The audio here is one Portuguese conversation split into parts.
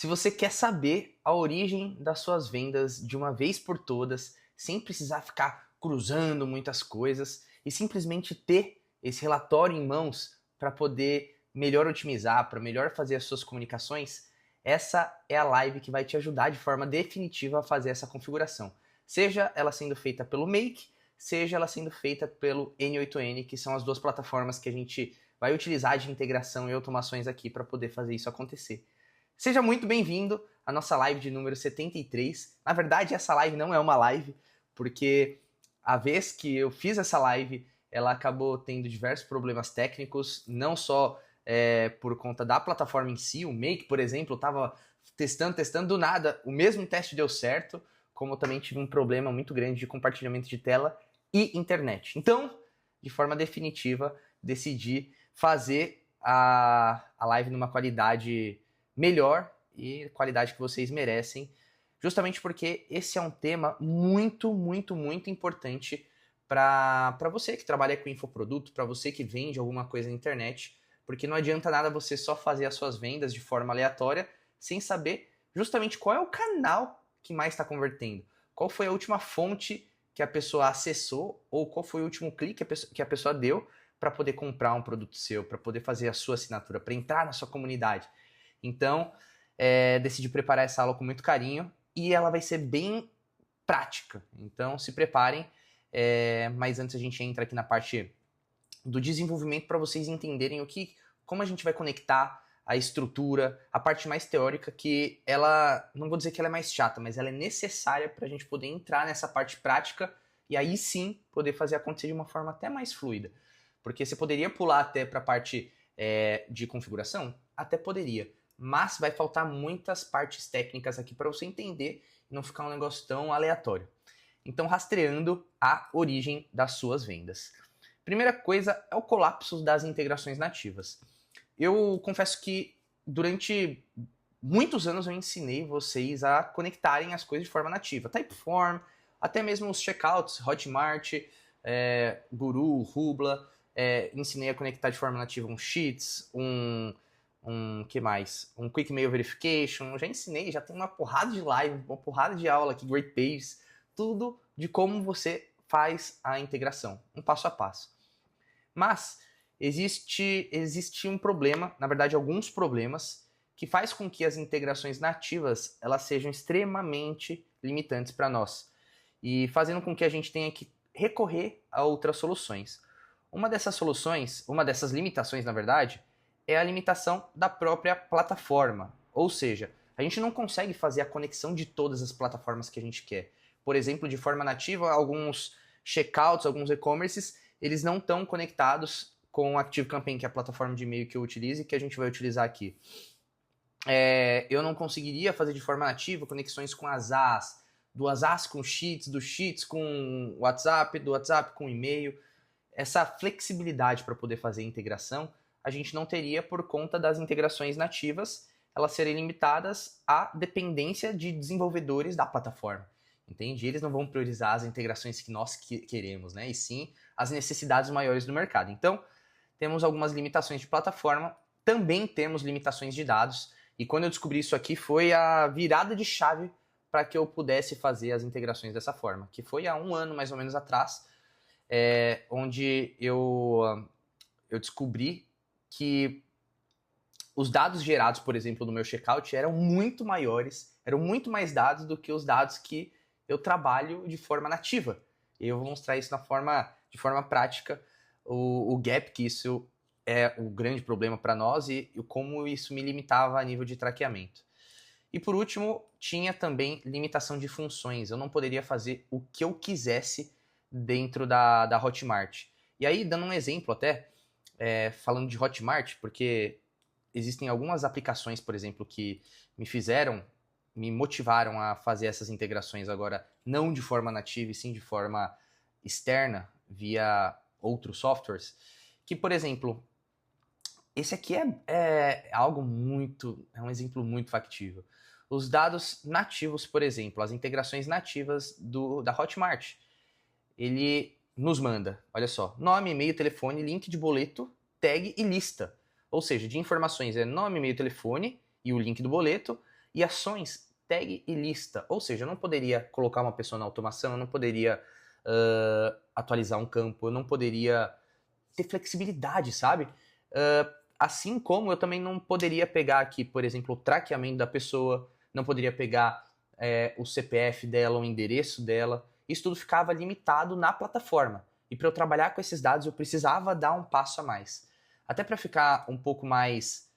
Se você quer saber a origem das suas vendas de uma vez por todas, sem precisar ficar cruzando muitas coisas e simplesmente ter esse relatório em mãos para poder melhor otimizar, para melhor fazer as suas comunicações, essa é a live que vai te ajudar de forma definitiva a fazer essa configuração. Seja ela sendo feita pelo Make, seja ela sendo feita pelo N8N, que são as duas plataformas que a gente vai utilizar de integração e automações aqui para poder fazer isso acontecer. Seja muito bem-vindo à nossa live de número 73. Na verdade, essa live não é uma live, porque a vez que eu fiz essa live, ela acabou tendo diversos problemas técnicos, não só por conta da plataforma em si. O Make, por exemplo, estava testando, do nada, o mesmo teste deu certo, como eu também tive um problema muito grande de compartilhamento de tela e internet. Então, de forma definitiva, decidi fazer a live numa qualidade melhor e qualidade que vocês merecem, justamente porque esse é um tema muito importante para você que trabalha com infoproduto, para você que vende alguma coisa na internet, porque não adianta nada você só fazer as suas vendas de forma aleatória sem saber justamente qual é o canal que mais está convertendo, qual foi a última fonte que a pessoa acessou ou qual foi o último clique que a pessoa deu para poder comprar um produto seu, para poder fazer a sua assinatura, para entrar na sua comunidade. Então, decidi preparar essa aula com muito carinho e ela vai ser bem prática. Então, se preparem. Mas antes a gente entra aqui na parte do desenvolvimento para vocês entenderem como a gente vai conectar a estrutura, a parte mais teórica, que ela, não vou dizer que ela é mais chata, mas ela é necessária para a gente poder entrar nessa parte prática e aí sim poder fazer acontecer de uma forma até mais fluida. Porque você poderia pular até para a parte de configuração? Até poderia. Mas vai faltar muitas partes técnicas aqui para você entender e não ficar um negócio tão aleatório. Então, rastreando a origem das suas vendas. Primeira coisa é o colapso das integrações nativas. Eu confesso que durante muitos anos eu ensinei vocês a conectarem as coisas de forma nativa. Typeform, até mesmo os checkouts, Hotmart, Guru, Rubla. Ensinei a conectar de forma nativa um Sheets, que mais? Um Quick Mail Verification. Já ensinei, já tem uma porrada de live, uma porrada de aula aqui, Great Pages, tudo de como você faz a integração, um passo a passo. Mas existe um problema, na verdade alguns problemas, que faz com que as integrações nativas elas sejam extremamente limitantes para nós e fazendo com que a gente tenha que recorrer a outras soluções. Uma dessas limitações, na verdade, é a limitação da própria plataforma. Ou seja, a gente não consegue fazer a conexão de todas as plataformas que a gente quer. Por exemplo, de forma nativa, alguns checkouts, alguns e-commerces, eles não estão conectados com o ActiveCampaign, que é a plataforma de e-mail que eu utilizo e que a gente vai utilizar aqui. Eu não conseguiria fazer de forma nativa conexões com as AS, do AS com Sheets, do Sheets com WhatsApp, do WhatsApp com e-mail. Essa flexibilidade para poder fazer a integração, a gente não teria por conta das integrações nativas, elas serem limitadas à dependência de desenvolvedores da plataforma. Entende? Eles não vão priorizar as integrações que nós queremos, né? E sim as necessidades maiores do mercado. Então, temos algumas limitações de plataforma, também temos limitações de dados, e quando eu descobri isso aqui foi a virada de chave para que eu pudesse fazer as integrações dessa forma, que foi há 1 ano mais ou menos atrás, onde eu descobri que os dados gerados, por exemplo, no meu checkout eram muito maiores, eram muito mais dados do que os dados que eu trabalho de forma nativa. E eu vou mostrar isso de forma prática, o gap que isso é o grande problema para nós e como isso me limitava a nível de traqueamento. E por último, tinha também limitação de funções. Eu não poderia fazer o que eu quisesse dentro da Hotmart. E aí, dando um exemplo até, falando de Hotmart, porque existem algumas aplicações, por exemplo, que me motivaram a fazer essas integrações agora, não de forma nativa, e sim de forma externa, via outros softwares, que, por exemplo, esse aqui é um exemplo muito factível. Os dados nativos, por exemplo, as integrações nativas da Hotmart, ele nos manda, olha só, nome, e-mail, telefone, link de boleto, tag e lista. Ou seja, de informações é nome, e-mail, telefone e o link do boleto, e ações tag e lista. Ou seja, eu não poderia colocar uma pessoa na automação, eu não poderia atualizar um campo, eu não poderia ter flexibilidade, sabe? Assim como eu também não poderia pegar aqui, por exemplo, o traqueamento da pessoa, não poderia pegar o CPF dela, o endereço dela. Isso tudo ficava limitado na plataforma. E para eu trabalhar com esses dados, eu precisava dar um passo a mais. Até para ficar um pouco mais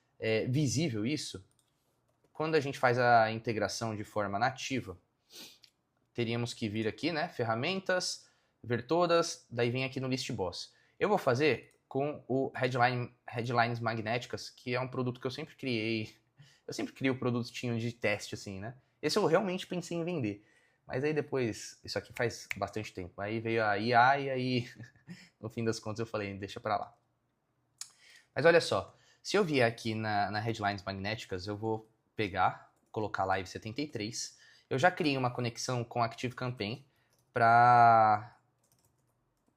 visível isso, quando a gente faz a integração de forma nativa, teríamos que vir aqui, né? Ferramentas, ver todas, daí vem aqui no List Boss. Eu vou fazer com o Headlines Magnéticas, que é um produto que eu sempre criei. Eu sempre crio produtinho de teste, assim, né? Esse eu realmente pensei em vender. Mas aí depois, isso aqui faz bastante tempo. Aí veio a IA e aí, no fim das contas, eu falei, deixa pra lá. Mas olha só, se eu vier aqui na Headlines Magnéticas, eu vou pegar, colocar Live 73. Eu já criei uma conexão com ActiveCampaign para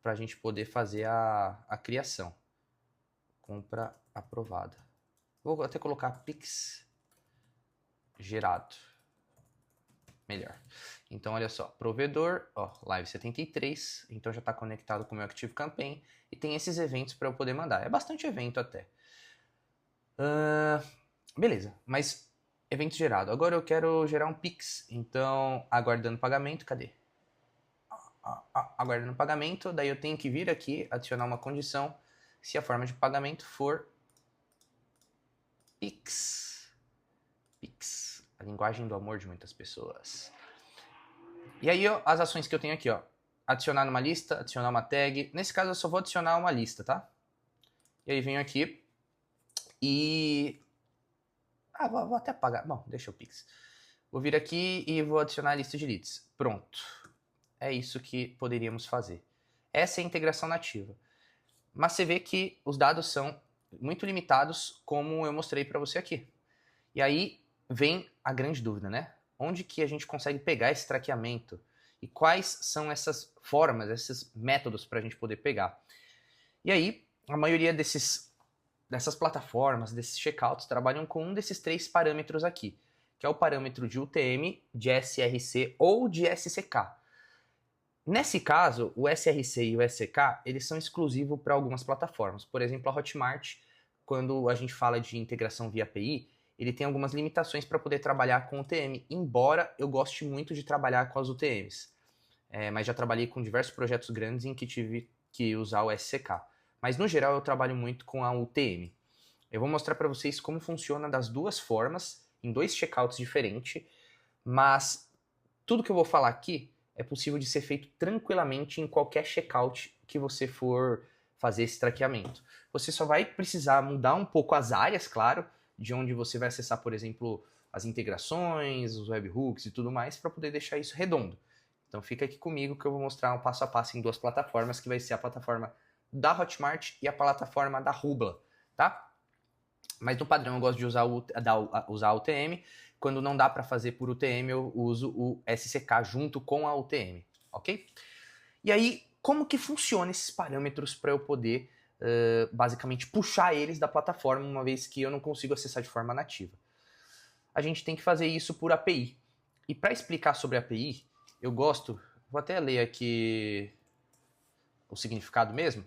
a gente poder fazer a criação. Compra aprovada. Vou até colocar Pix gerado. Melhor. Então, olha só, provedor, ó, Live 73, então já está conectado com o meu ActiveCampaign e tem esses eventos para eu poder mandar. É bastante evento até. Beleza, mas evento gerado. Agora eu quero gerar um Pix, então aguardando pagamento, cadê? Aguardando pagamento, daí eu tenho que vir aqui, adicionar uma condição, se a forma de pagamento for Pix. Pix, a linguagem do amor de muitas pessoas. E aí, ó, as ações que eu tenho aqui, ó. Adicionar numa lista, adicionar uma tag. Nesse caso, eu só vou adicionar uma lista, tá? E aí venho aqui e... vou até apagar. Bom, deixa o Pix. Vou vir aqui e vou adicionar a lista de leads. Pronto. É isso que poderíamos fazer. Essa é a integração nativa. Mas você vê que os dados são muito limitados, como eu mostrei para você aqui. E aí vem a grande dúvida, né? Onde que a gente consegue pegar esse traqueamento? E quais são essas formas, esses métodos para a gente poder pegar? E aí, a maioria dessas plataformas, desses checkouts, trabalham com um desses 3 parâmetros aqui, que é o parâmetro de UTM, de SRC ou de SCK. Nesse caso, o SRC e o SCK, eles são exclusivos para algumas plataformas. Por exemplo, a Hotmart, quando a gente fala de integração via API, ele tem algumas limitações para poder trabalhar com UTM, embora eu goste muito de trabalhar com as UTMs. Mas já trabalhei com diversos projetos grandes em que tive que usar o SCK. Mas no geral eu trabalho muito com a UTM. Eu vou mostrar para vocês como funciona das duas formas, em 2 checkouts diferentes, mas tudo que eu vou falar aqui é possível de ser feito tranquilamente em qualquer checkout que você for fazer esse traqueamento. Você só vai precisar mudar um pouco as áreas, claro, de onde você vai acessar, por exemplo, as integrações, os webhooks e tudo mais, para poder deixar isso redondo. Então fica aqui comigo que eu vou mostrar um passo a passo em 2 plataformas, que vai ser a plataforma da Hotmart e a plataforma da Rubla, tá? Mas no padrão eu gosto de usar a UTM. Quando não dá para fazer por UTM, eu uso o SCK junto com a UTM, ok? E aí, como que funciona esses parâmetros para eu poder basicamente puxar eles da plataforma, uma vez que eu não consigo acessar de forma nativa? A gente tem que fazer isso por API. E para explicar sobre API, eu gosto, vou até ler aqui o significado mesmo,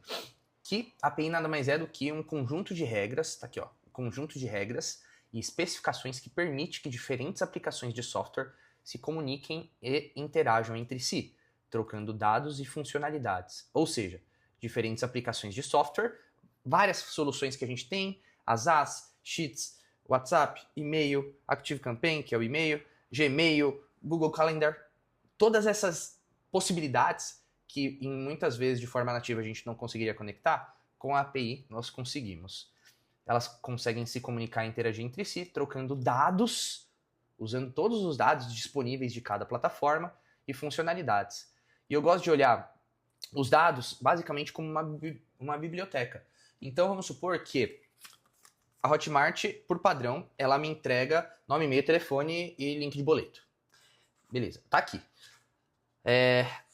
que API nada mais é do que um conjunto de regras, tá aqui ó, conjunto de regras e especificações que permite que diferentes aplicações de software se comuniquem e interajam entre si, trocando dados e funcionalidades. Ou seja, diferentes aplicações de software, várias soluções que a gente tem, as AS, Sheets, WhatsApp, e-mail, ActiveCampaign, que é o e-mail, Gmail, Google Calendar, todas essas possibilidades que muitas vezes de forma nativa a gente não conseguiria conectar, com a API nós conseguimos. Elas conseguem se comunicar e interagir entre si, trocando dados, usando todos os dados disponíveis de cada plataforma e funcionalidades. E eu gosto de olhar os dados basicamente como uma biblioteca. Então vamos supor que a Hotmart, por padrão, ela me entrega nome, e-mail, telefone e link de boleto. Beleza, tá aqui.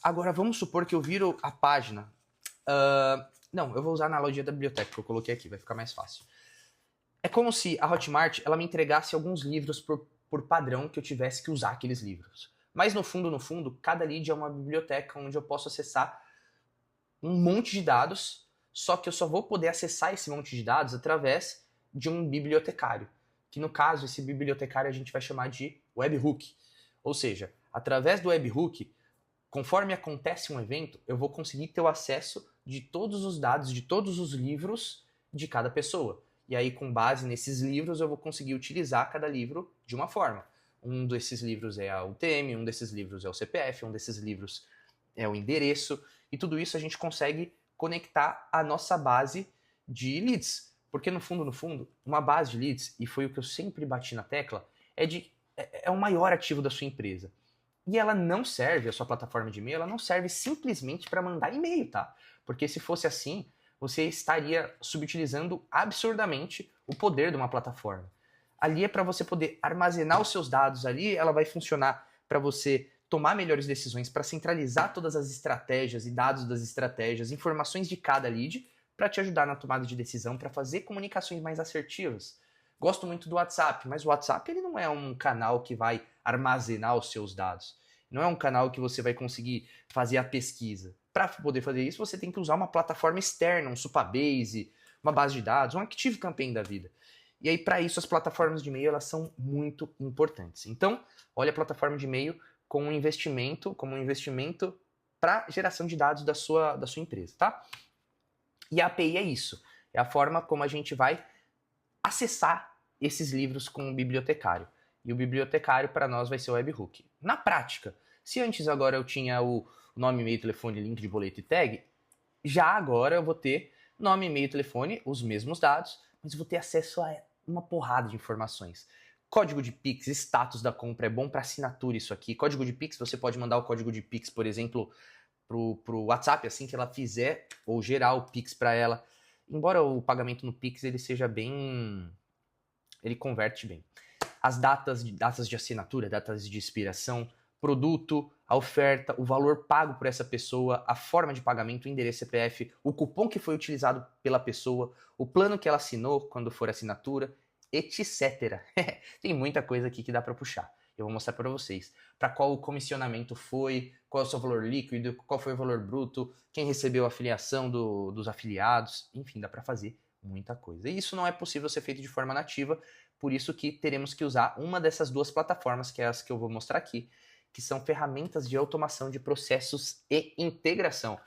Agora vamos supor que eu viro a página. Não, eu vou usar a analogia da biblioteca que eu coloquei aqui, vai ficar mais fácil. É como se a Hotmart ela me entregasse alguns livros por por padrão que eu tivesse que usar aqueles livros. Mas no fundo, cada lead é uma biblioteca onde eu posso acessar um monte de dados, só que eu só vou poder acessar esse monte de dados através de um bibliotecário, que no caso, esse bibliotecário a gente vai chamar de webhook. Ou seja, através do webhook, conforme acontece um evento, eu vou conseguir ter o acesso de todos os dados, de todos os livros de cada pessoa. E aí, com base nesses livros, eu vou conseguir utilizar cada livro de uma forma. Um desses livros é a UTM, um desses livros é o CPF, um desses livros é o endereço, e tudo isso a gente consegue conectar à nossa base de leads. Porque no fundo, uma base de leads, e foi o que eu sempre bati na tecla, é o maior ativo da sua empresa. E ela não serve, a sua plataforma de e-mail, ela não serve simplesmente para mandar e-mail, tá? Porque se fosse assim, você estaria subutilizando absurdamente o poder de uma plataforma. Ali é para você poder armazenar os seus dados, ali ela vai funcionar para você tomar melhores decisões, para centralizar todas as estratégias e dados das estratégias, informações de cada lead, para te ajudar na tomada de decisão, para fazer comunicações mais assertivas. Gosto muito do WhatsApp, mas o WhatsApp ele não é um canal que vai armazenar os seus dados. Não é um canal que você vai conseguir fazer a pesquisa. Para poder fazer isso, você tem que usar uma plataforma externa, um Supabase, uma base de dados, um ActiveCampaign da vida. E aí, para isso, as plataformas de e-mail elas são muito importantes. Então, olha a plataforma de e-mail como um investimento para geração de dados da sua empresa, tá? E a API é isso. É a forma como a gente vai acessar esses livros com o bibliotecário. E o bibliotecário, para nós, vai ser o webhook. Na prática, se antes agora eu tinha o nome, e-mail, telefone, link de boleto e tag, já agora eu vou ter nome, e-mail, telefone, os mesmos dados, mas vou ter acesso a uma porrada de informações. Código de Pix, status da compra, é bom para assinatura isso aqui. Código de Pix, você pode mandar o código de Pix, por exemplo, pro WhatsApp, assim que ela fizer, ou gerar o Pix para ela. Embora o pagamento no Pix ele seja bem... ele converte bem. As datas de assinatura, datas de expiração, produto, a oferta, o valor pago por essa pessoa, a forma de pagamento, o endereço CPF, o cupom que foi utilizado pela pessoa, o plano que ela assinou quando for assinatura, etc. Tem muita coisa aqui que dá para puxar. Eu vou mostrar para vocês. Para qual o comissionamento foi, qual é o seu valor líquido, qual foi o valor bruto, quem recebeu a afiliação dos afiliados, enfim, dá para fazer muita coisa. E isso não é possível ser feito de forma nativa, por isso que teremos que usar uma dessas duas plataformas, que é as que eu vou mostrar aqui, que são ferramentas de automação de processos e integração,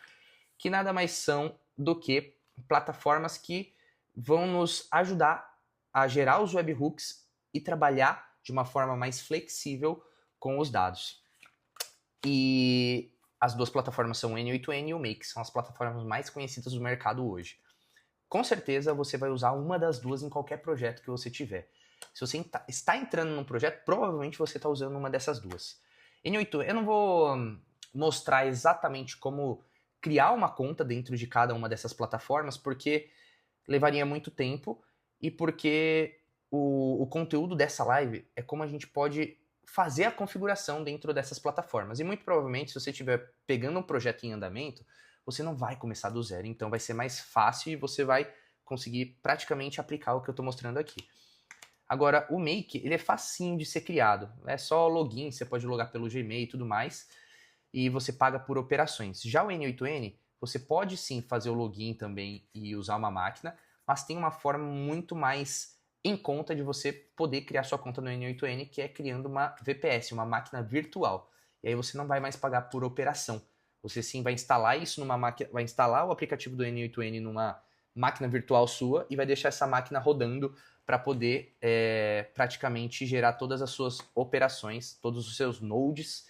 que nada mais são do que plataformas que vão nos ajudar a gerar os webhooks e trabalhar de uma forma mais flexível com os dados. E as duas plataformas são o N8N e o Make, são as plataformas mais conhecidas do mercado hoje. Com certeza você vai usar uma das duas em qualquer projeto que você tiver. Se você está entrando num projeto, provavelmente você está usando uma dessas duas. N8, eu não vou mostrar exatamente como criar uma conta dentro de cada uma dessas plataformas, porque levaria muito tempo e porque o conteúdo dessa live é como a gente pode fazer a configuração dentro dessas plataformas. E muito provavelmente, se você estiver pegando um projeto em andamento, você não vai começar do zero, então vai ser mais fácil e você vai conseguir praticamente aplicar o que eu estou mostrando aqui. Agora, o Make, ele é facinho de ser criado, é só login, você pode logar pelo Gmail e tudo mais, e você paga por operações. Já o N8N, você pode sim fazer o login também e usar uma máquina, mas tem uma forma muito mais em conta de você poder criar sua conta no N8N, que é criando uma VPS, uma máquina virtual. E aí você não vai mais pagar por operação. Você sim vai instalar isso numa máquina, vai instalar o aplicativo do N8N numa máquina virtual sua e vai deixar essa máquina rodando para poder praticamente gerar todas as suas operações, todos os seus nodes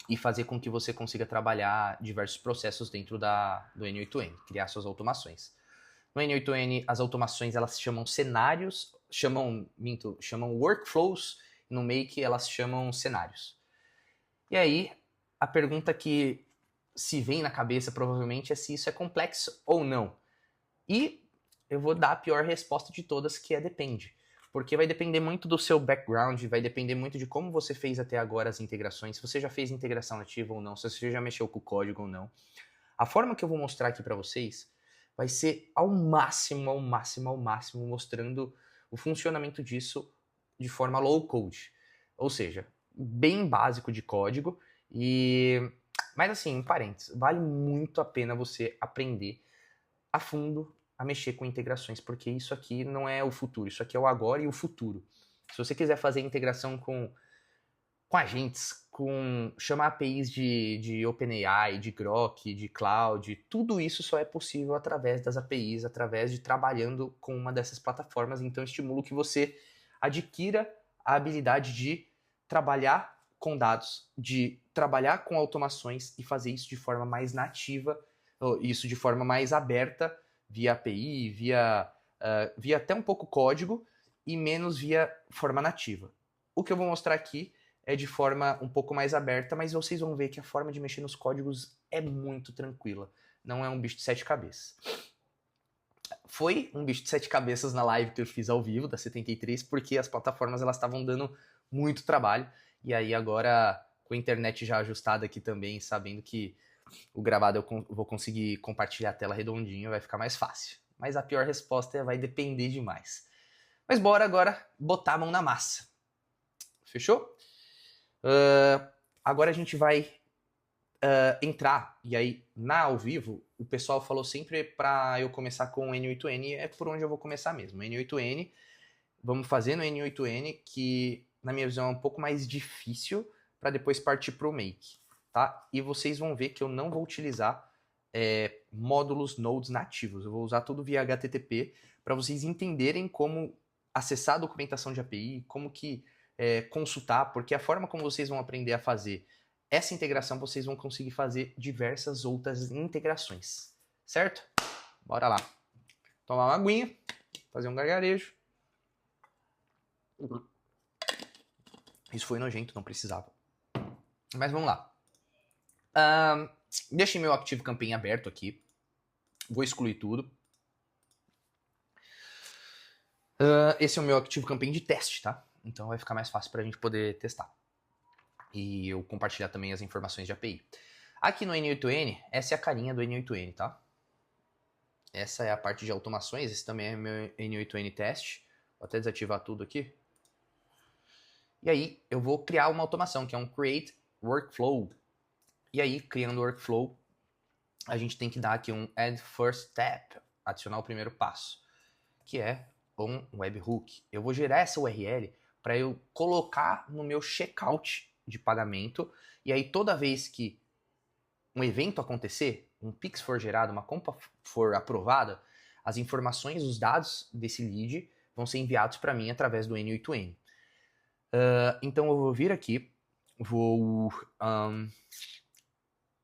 e fazer com que você consiga trabalhar diversos processos dentro do N8N, criar suas automações. No N8N, as automações elas chamam cenários, chamam workflows, no Make elas chamam cenários. E aí, a pergunta que se vem na cabeça provavelmente é se isso é complexo ou não. E eu vou dar a pior resposta de todas, que é depende. Porque vai depender muito do seu background, vai depender muito de como você fez até agora as integrações, se você já fez integração nativa ou não, se você já mexeu com o código ou não. A forma que eu vou mostrar aqui para vocês vai ser ao máximo, mostrando o funcionamento disso de forma low code, ou seja, bem básico de código. Mas assim, em parênteses, vale muito a pena você aprender a fundo a mexer com integrações, porque isso aqui não é o futuro, isso aqui é o agora e o futuro. Se você quiser fazer integração com agentes, chamar APIs de OpenAI, de Grok, de Cloud, tudo isso só é possível através das APIs, através de trabalhando com uma dessas plataformas. Então, eu estimulo que você adquira a habilidade de trabalhar com dados, de trabalhar com automações e fazer isso de forma mais nativa, isso de forma mais aberta, via API, via até um pouco código e menos via forma nativa. O que eu vou mostrar aqui é de forma um pouco mais aberta, mas vocês vão ver que a forma de mexer nos códigos é muito tranquila. Não é um bicho de 7 cabeças. Foi um bicho de 7 cabeças na live que eu fiz ao vivo, da 73, porque as plataformas elas estavam dando muito trabalho. E aí agora, com a internet já ajustada aqui também, sabendo que o gravado eu vou conseguir compartilhar a tela redondinho, vai ficar mais fácil. Mas a pior resposta vai depender demais. Mas bora agora botar a mão na massa. Fechou? Agora a gente vai entrar, e aí na ao vivo, o pessoal falou sempre para eu começar com o N8N, é por onde eu vou começar mesmo. N8N, vamos fazer no N8N, que na minha visão é um pouco mais difícil, para depois partir para o Make, tá? E vocês vão ver que eu não vou utilizar módulos nodes nativos, eu vou usar tudo via HTTP, para vocês entenderem como acessar a documentação de API, como que consultar, porque a forma como vocês vão aprender a fazer essa integração, vocês vão conseguir fazer diversas outras integrações, certo? Bora lá. Tomar uma aguinha, fazer um gargarejo. Isso foi nojento, não precisava. Mas vamos lá. Deixei meu ActiveCampaign aberto aqui. Vou excluir tudo. Esse é o meu ActiveCampaign de teste, tá? Então vai ficar mais fácil para a gente poder testar. E eu compartilhar também as informações de API. Aqui no N8N, essa é a carinha do N8N, tá? Essa é a parte de automações, esse também é meu N8N teste. Vou até desativar tudo aqui. E aí eu vou criar uma automação, que é um Create Workflow. E aí, criando o workflow, a gente tem que dar aqui um Add First Step, adicionar o primeiro passo, que é um webhook. Eu vou gerar essa URL para eu colocar no meu checkout de pagamento, e aí toda vez que um evento acontecer, um Pix for gerado, uma compra for aprovada, as informações, os dados desse lead vão ser enviados para mim através do N8N. Então eu vou vir aqui, vou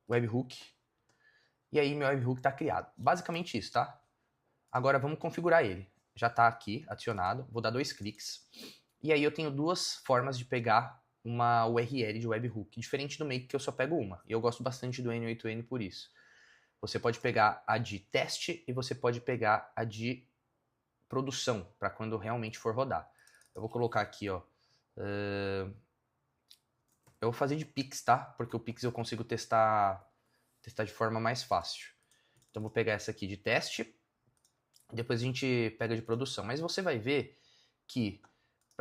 webhook, e aí meu webhook está criado. Basicamente isso, tá? Agora vamos configurar ele. Já está aqui adicionado, vou dar 2 cliques. E aí eu tenho 2 formas de pegar uma URL de webhook, diferente do Make que eu só pego uma. E eu gosto bastante do N8N por isso. Você pode pegar a de teste e você pode pegar a de produção, para quando realmente for rodar. Eu vou colocar aqui, ó. Eu vou fazer de Pix, tá? Porque o Pix eu consigo testar de forma mais fácil. Então vou pegar essa aqui de teste, depois a gente pega de produção. Mas você vai ver que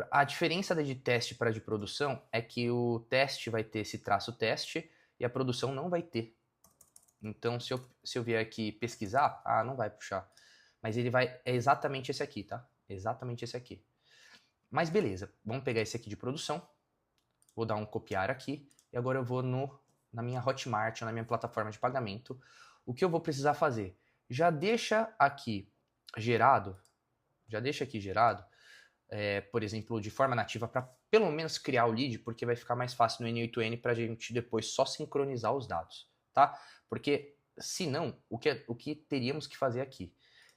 a diferença de teste para de produção é que o teste vai ter esse traço teste e a produção não vai ter. Então se eu vier aqui pesquisar, não vai puxar. Mas ele vai, é exatamente esse aqui, tá? Exatamente esse aqui. Mas beleza, vamos pegar esse aqui de produção. Vou dar um copiar aqui. E agora eu vou na minha Hotmart, na minha plataforma de pagamento. O que eu vou precisar fazer? Já deixa aqui gerado, por exemplo, de forma nativa, para pelo menos criar o lead, porque vai ficar mais fácil no N8N para a gente depois só sincronizar os dados, tá? Porque, se não, o que teríamos que fazer aqui?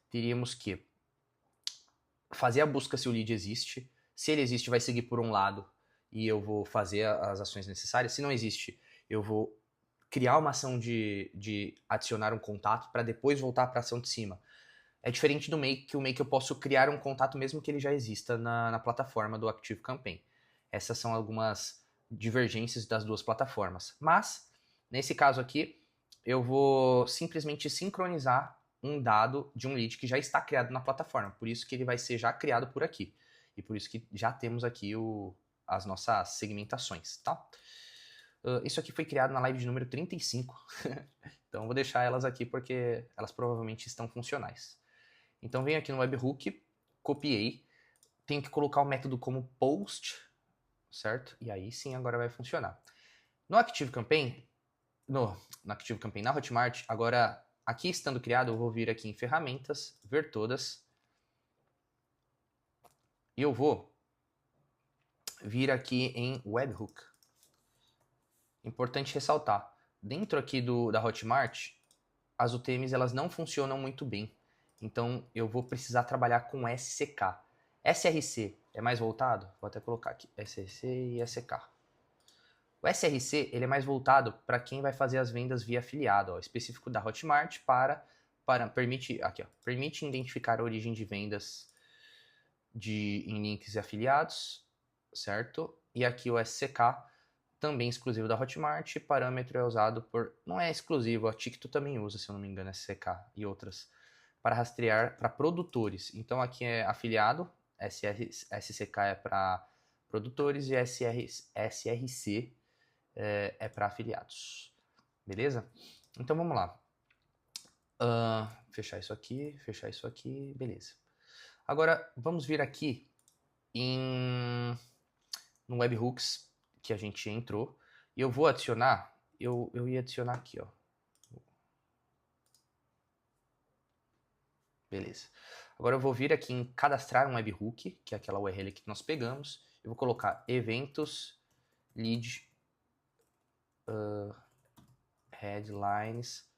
Teríamos que fazer a busca se o lead existe. Se ele existe, vai seguir por um lado e eu vou fazer as ações necessárias. Se não existe, eu vou criar uma ação de adicionar um contato para depois voltar para a ação de cima. É diferente do Make, que o Make eu posso criar um contato mesmo que ele já exista na plataforma do ActiveCampaign. Essas são algumas divergências das duas plataformas. Mas, nesse caso aqui, eu vou simplesmente sincronizar um dado de um lead que já está criado na plataforma. Por isso que ele vai ser já criado por aqui. E por isso que já temos aqui as nossas segmentações, tá? Isso aqui foi criado na live de número 35. Então eu vou deixar elas aqui porque elas provavelmente estão funcionais. Então venho aqui no webhook, copiei, tenho que colocar o método como post, certo? E aí sim agora vai funcionar. No ActiveCampaign, na Hotmart, agora aqui estando criado, eu vou vir aqui em ferramentas, ver todas, e eu vou vir aqui em webhook. Importante ressaltar, dentro aqui da Hotmart, as UTMs elas não funcionam muito bem. Então eu vou precisar trabalhar com SCK. SRC é mais voltado? Vou até colocar aqui, SRC e SCK. O SRC ele é mais voltado para quem vai fazer as vendas via afiliado, ó, específico da Hotmart permite identificar a origem de vendas em links e afiliados, certo? E aqui o SCK também exclusivo da Hotmart, parâmetro é usado não é exclusivo, a TikTok também usa, se eu não me engano, SCK e outras, para rastrear para produtores. Então aqui é afiliado, SCK é para produtores e SRC é para afiliados. Beleza? Então vamos lá. Fechar isso aqui, beleza. Agora vamos vir aqui no webhooks que a gente entrou e eu vou adicionar, eu ia adicionar aqui, ó. Beleza. Agora eu vou vir aqui em cadastrar um webhook, que é aquela URL que nós pegamos. Eu vou colocar eventos, lead, headlines,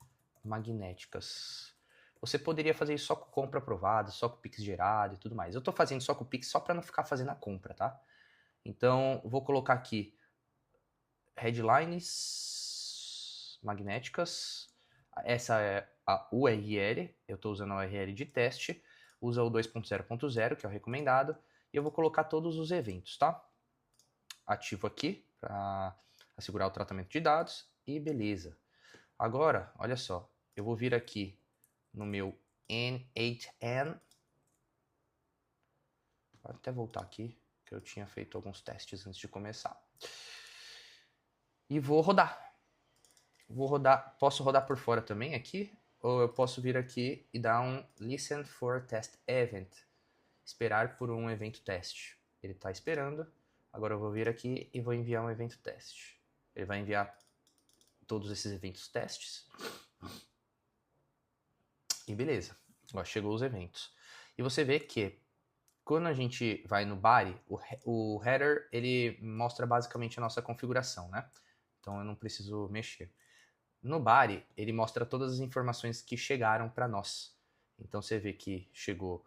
magnéticas. Você poderia fazer isso só com compra aprovada, só com o Pix gerado e tudo mais. Eu estou fazendo só com o Pix só para não ficar fazendo a compra, tá? Então, vou colocar aqui headlines magnéticas. Essa é a URL, eu estou usando a URL de teste. Usa o 2.0.0, que é o recomendado. E eu vou colocar todos os eventos, tá? Ativo aqui para assegurar o tratamento de dados e beleza. Agora, olha só, eu vou vir aqui no meu N8N. Vou até voltar aqui, que eu tinha feito alguns testes antes de começar. E vou rodar. Posso rodar por fora também aqui, ou eu posso vir aqui e dar um Listen for Test Event. Esperar por um evento teste. Ele está esperando. Agora eu vou vir aqui e vou enviar um evento teste. Ele vai enviar todos esses eventos testes. E beleza. Ó, chegou os eventos. E você vê que quando a gente vai no body, o header ele mostra basicamente a nossa configuração, né? Então eu não preciso mexer. No body, ele mostra todas as informações que chegaram para nós. Então você vê que chegou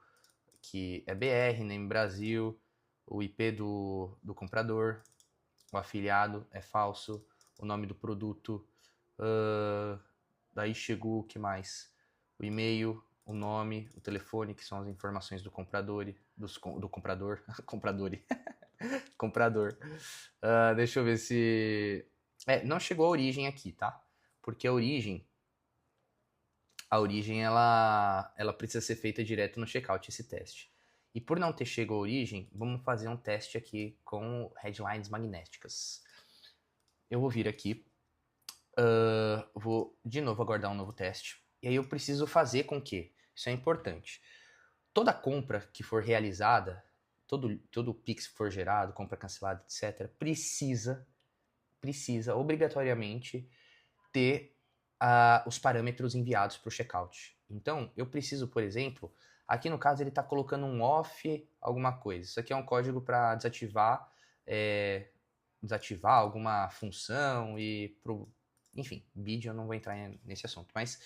que é BR, name Brasil, o IP do comprador, o afiliado é falso, o nome do produto, daí chegou o que mais? O e-mail, o nome, o telefone, que são as informações do comprador, comprador. Deixa eu ver se... não chegou a origem aqui, tá? Porque a origem ela precisa ser feita direto no checkout, esse teste. E por não ter chegado à origem, vamos fazer um teste aqui com headlines magnéticas. Eu vou vir aqui, vou de novo aguardar um novo teste. E aí eu preciso fazer com que, isso é importante, toda compra que for realizada, todo Pix que for gerado, compra cancelada, etc., precisa obrigatoriamente ter os parâmetros enviados para o checkout. Então, eu preciso, por exemplo, aqui no caso ele está colocando um off alguma coisa. Isso aqui é um código para desativar alguma função enfim, vídeo eu não vou entrar nesse assunto, mas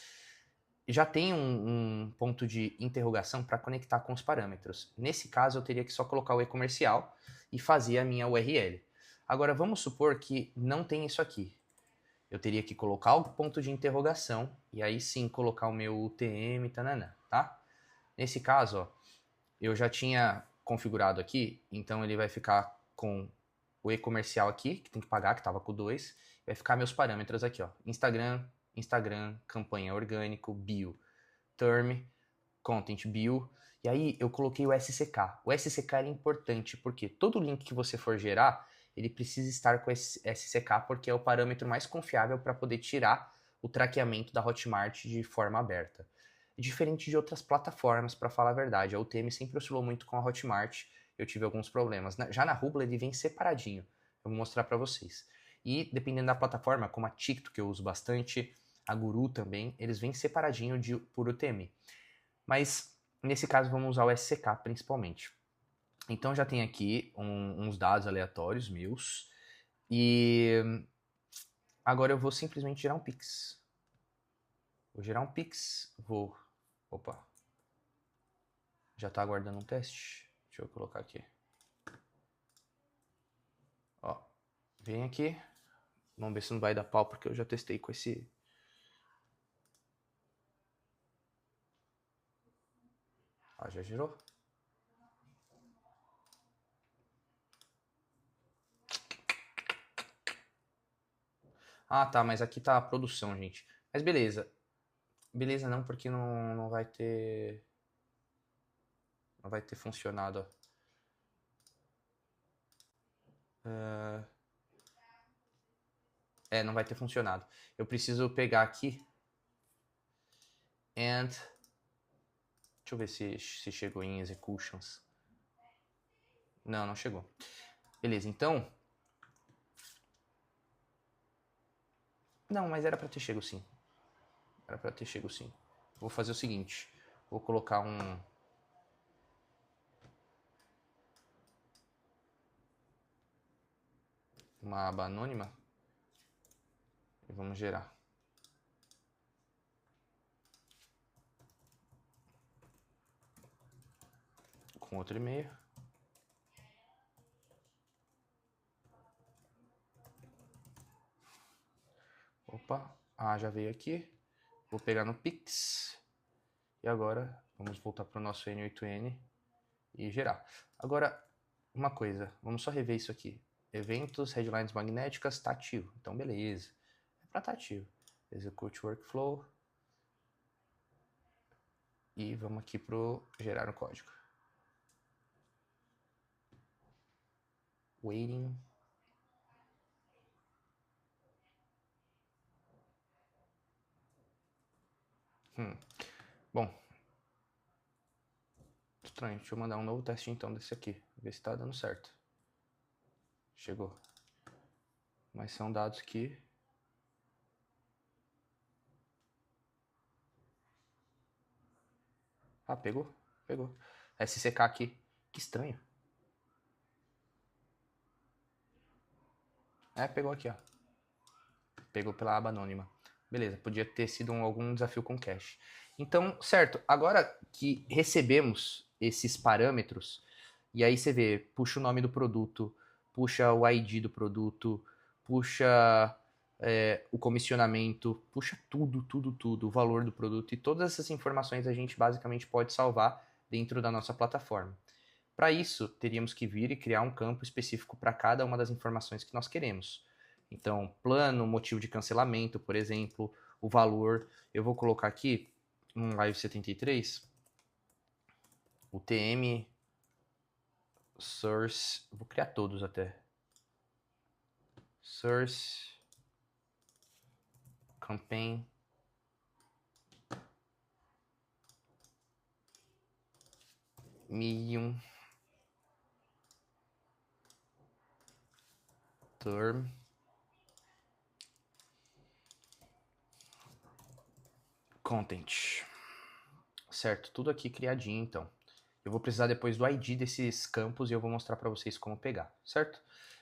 já tem um ponto de interrogação para conectar com os parâmetros. Nesse caso, eu teria que só colocar o e-comercial e fazer a minha URL. Agora, vamos supor que não tem isso aqui. Eu teria que colocar o ponto de interrogação e aí sim colocar o meu UTM, tananã, tá? Nesse caso, ó, eu já tinha configurado aqui, então ele vai ficar com o e-comercial aqui, que tem que pagar, que estava com 2, vai ficar meus parâmetros aqui, ó, Instagram, campanha orgânico, bio, term, Content Bio. E aí eu coloquei o SCK. O SCK é importante porque todo link que você for gerar, ele precisa estar com esse SCK porque é o parâmetro mais confiável para poder tirar o traqueamento da Hotmart de forma aberta. Diferente de outras plataformas, para falar a verdade. A UTM sempre oscilou muito com a Hotmart, eu tive alguns problemas. Já na Rubla ele vem separadinho, eu vou mostrar para vocês. E dependendo da plataforma, como a Ticto, que eu uso bastante, a Guru também, eles vêm separadinho por UTM. Mas nesse caso vamos usar o SCK principalmente. Então já tem aqui uns dados aleatórios meus. E agora eu vou simplesmente gerar um Pix. Vou gerar um Pix. Opa. Já está aguardando um teste. Deixa eu colocar aqui. Ó. Vem aqui. Vamos ver se não vai dar pau, porque eu já testei com esse... Ó, já gerou. Ah, tá, mas aqui tá a produção, gente. Mas beleza. Beleza não, porque não vai ter... Não vai ter funcionado, ó. Não vai ter funcionado. Eu preciso pegar aqui. Deixa eu ver se chegou em executions. Não chegou. Beleza, então... Não, mas era pra ter chego sim. Era pra ter chego sim. Vou fazer o seguinte. Vou colocar uma aba anônima. E vamos gerar. Com outro e-mail. Opa. Ah, já veio aqui. Vou pegar no Pix. E agora vamos voltar para o nosso N8N e gerar. Agora, uma coisa. Vamos só rever isso aqui. Eventos, headlines magnéticas, tá ativo. Então, beleza. É para estar ativo. Execute workflow. E vamos aqui pro gerar o código. Waiting. Bom. Estranho. Deixa eu mandar um novo teste então desse aqui. Ver se tá dando certo. Chegou. Mas são dados que... Ah, pegou. Pegou. SCK aqui. Que estranho. Pegou aqui, ó. Pegou pela aba anônima. Beleza, podia ter sido algum desafio com cache. Então, certo, agora que recebemos esses parâmetros, e aí você vê, puxa o nome do produto, puxa o ID do produto, puxa o comissionamento, puxa tudo, o valor do produto, e todas essas informações a gente basicamente pode salvar dentro da nossa plataforma. Para isso, teríamos que vir e criar um campo específico para cada uma das informações que nós queremos. Então, plano, motivo de cancelamento, por exemplo, o valor. Eu vou colocar aqui um Live 73, o TM, Source, vou criar todos até. Source, Campaign, Medium, Term, Content. Certo, tudo aqui criadinho então. Eu vou precisar depois do ID desses campos e eu vou mostrar para vocês como pegar, certo?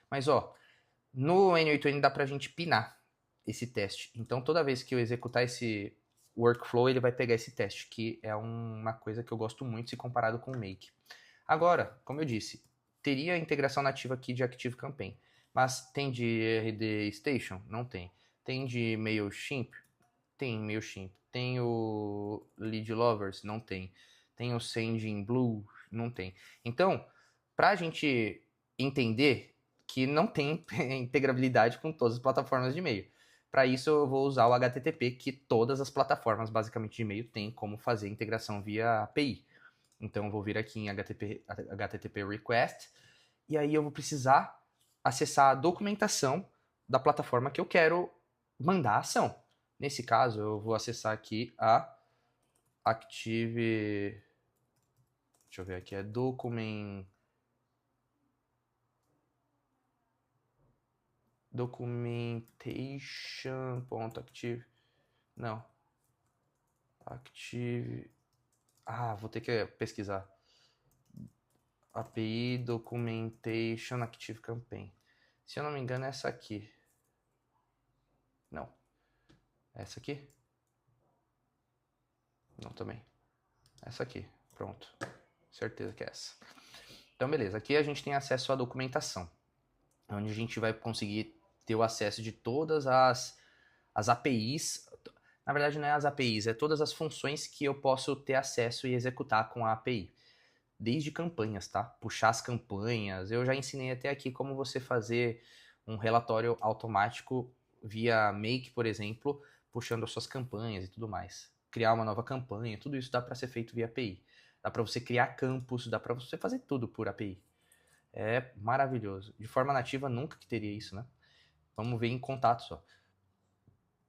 Mas ó, no N8N dá pra gente pinar esse teste. Então toda vez que eu executar esse workflow, ele vai pegar esse teste, que é uma coisa que eu gosto muito se comparado com o Make. Agora, como eu disse, teria integração nativa aqui de ActiveCampaign, mas tem de RD Station? Não tem. Tem de MailChimp? Tem MailChimp. Tem o Lead Lovers? Não tem. Tem o Sendinblue? Não tem. Então, para a gente entender que não tem integrabilidade com todas as plataformas de e-mail. Para isso eu vou usar o HTTP, que todas as plataformas basicamente de e-mail têm como fazer integração via API. Então eu vou vir aqui em HTTP request, e aí eu vou precisar acessar a documentação da plataforma que eu quero mandar a ação. Nesse caso, eu vou acessar aqui a Active... Deixa eu ver aqui, é documentation.active... Não. Active... vou ter que pesquisar. API Documentation Active Campaign. Se eu não me engano, é essa aqui. Não. Essa aqui? Não, também. Essa aqui. Pronto. Certeza que é essa. Então, beleza. Aqui a gente tem acesso à documentação, onde a gente vai conseguir ter o acesso de todas as APIs. Na verdade, não é as APIs, é todas as funções que eu posso ter acesso e executar com a API. Desde campanhas, tá? Puxar as campanhas. Eu já ensinei até aqui como você fazer um relatório automático via Make, por exemplo, puxando as suas campanhas e tudo mais. Criar uma nova campanha, tudo isso dá para ser feito via API. Dá para você criar campos, dá para você fazer tudo por API. É maravilhoso. De forma nativa, nunca que teria isso, né? Vamos ver em contato só.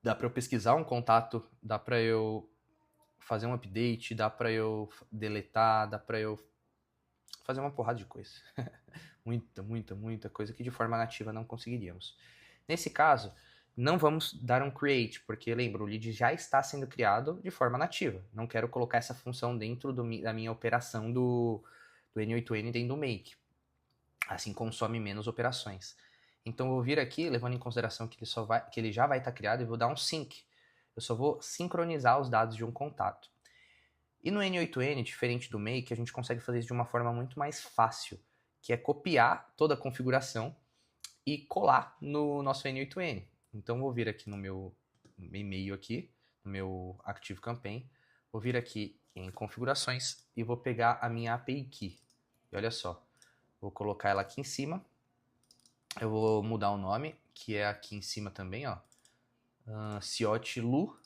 Dá para eu pesquisar um contato, dá para eu fazer um update, dá para eu deletar, dá para eu fazer uma porrada de coisa. muita coisa que de forma nativa não conseguiríamos. Nesse caso, não vamos dar um create, porque lembra, o lead já está sendo criado de forma nativa. Não quero colocar essa função dentro da minha operação do N8N dentro do make. Assim consome menos operações. Então eu vou vir aqui, levando em consideração que ele já vai estar criado, e vou dar um sync. Eu só vou sincronizar os dados de um contato. E no N8N, diferente do Make, a gente consegue fazer isso de uma forma muito mais fácil, que é copiar toda a configuração e colar no nosso N8N. Então vou vir aqui no meu e-mail aqui, no meu Active Campaign, vou vir aqui em configurações e vou pegar a minha API Key. E olha só, vou colocar ela aqui em cima. Eu vou mudar o nome, que é aqui em cima também, ó. Ciot Lu.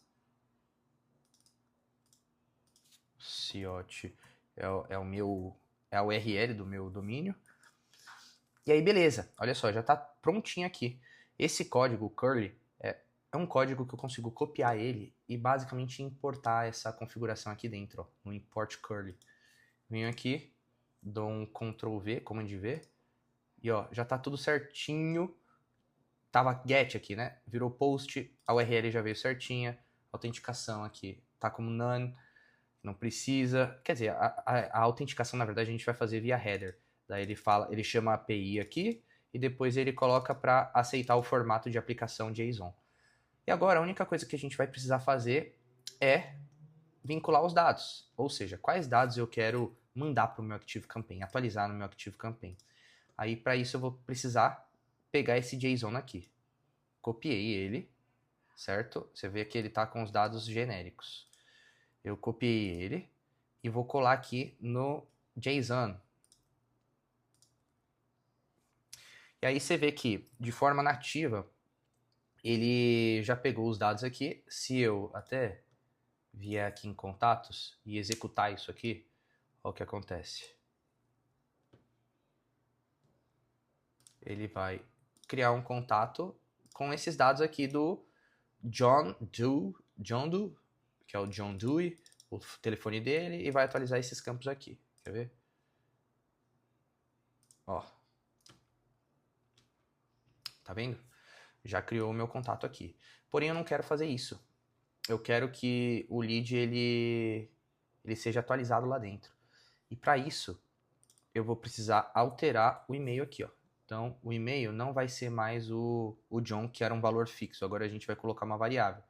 Ciot é a URL do meu domínio. E aí, beleza. Olha só, já está prontinho aqui. Esse código, curly, é um código que eu consigo copiar ele e basicamente importar essa configuração aqui dentro, ó, no import curly. Venho aqui, dou um Ctrl V, Command V, e ó, já está tudo certinho. Tava get aqui, né? Virou post, a URL já veio certinha, autenticação aqui tá como none, não precisa. Quer dizer, a autenticação, na verdade, a gente vai fazer via header. Daí ele chama a API aqui e depois ele coloca para aceitar o formato de aplicação JSON. E agora a única coisa que a gente vai precisar fazer é vincular os dados. Ou seja, quais dados eu quero mandar para o meu Active Campaign, atualizar no meu Active Campaign. Aí para isso eu vou precisar pegar esse JSON aqui. Copiei ele, certo? Você vê que ele está com os dados genéricos. Eu copiei ele e vou colar aqui no JSON. E aí você vê que, de forma nativa, ele já pegou os dados aqui. Se eu até vier aqui em contatos e executar isso aqui, olha o que acontece. Ele vai criar um contato com esses dados aqui do John Doe, que é o John Dewey, o telefone dele, e vai atualizar esses campos aqui. Quer ver? Ó. Tá vendo? Já criou o meu contato aqui. Porém, eu não quero fazer isso. Eu quero que o lead ele seja atualizado lá dentro. E para isso, eu vou precisar alterar o e-mail aqui, ó. Então, o e-mail não vai ser mais o John, que era um valor fixo. Agora a gente vai colocar uma variável,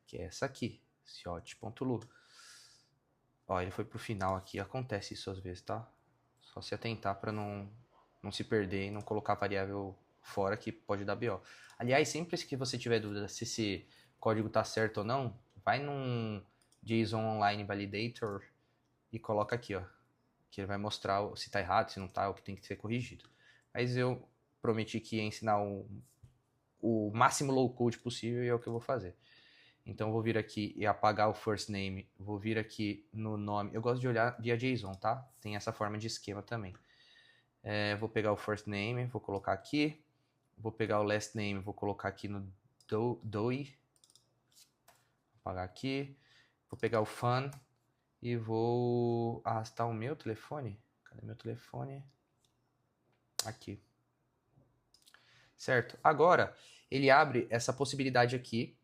que é essa aqui, ciot.lu. Ó, ele foi pro final aqui. Acontece isso às vezes, tá? Só se atentar para não se perder e não colocar variável fora, que pode dar BO. Aliás, sempre que você tiver dúvida se esse código tá certo ou não, vai num JSON Online Validator e coloca aqui, ó, que ele vai mostrar se tá errado, se não tá, o que tem que ser corrigido. Mas eu prometi que ia ensinar o máximo low code possível e é o que eu vou fazer. Então eu vou vir aqui e apagar o first name, vou vir aqui no nome, eu gosto de olhar via JSON, tá? Tem essa forma de esquema também. Vou pegar o first name, vou colocar aqui, vou pegar o last name, vou colocar aqui no DOI, apagar aqui, vou pegar o fun e vou arrastar o meu telefone, cadê meu telefone? Aqui. Certo? Agora, ele abre essa possibilidade aqui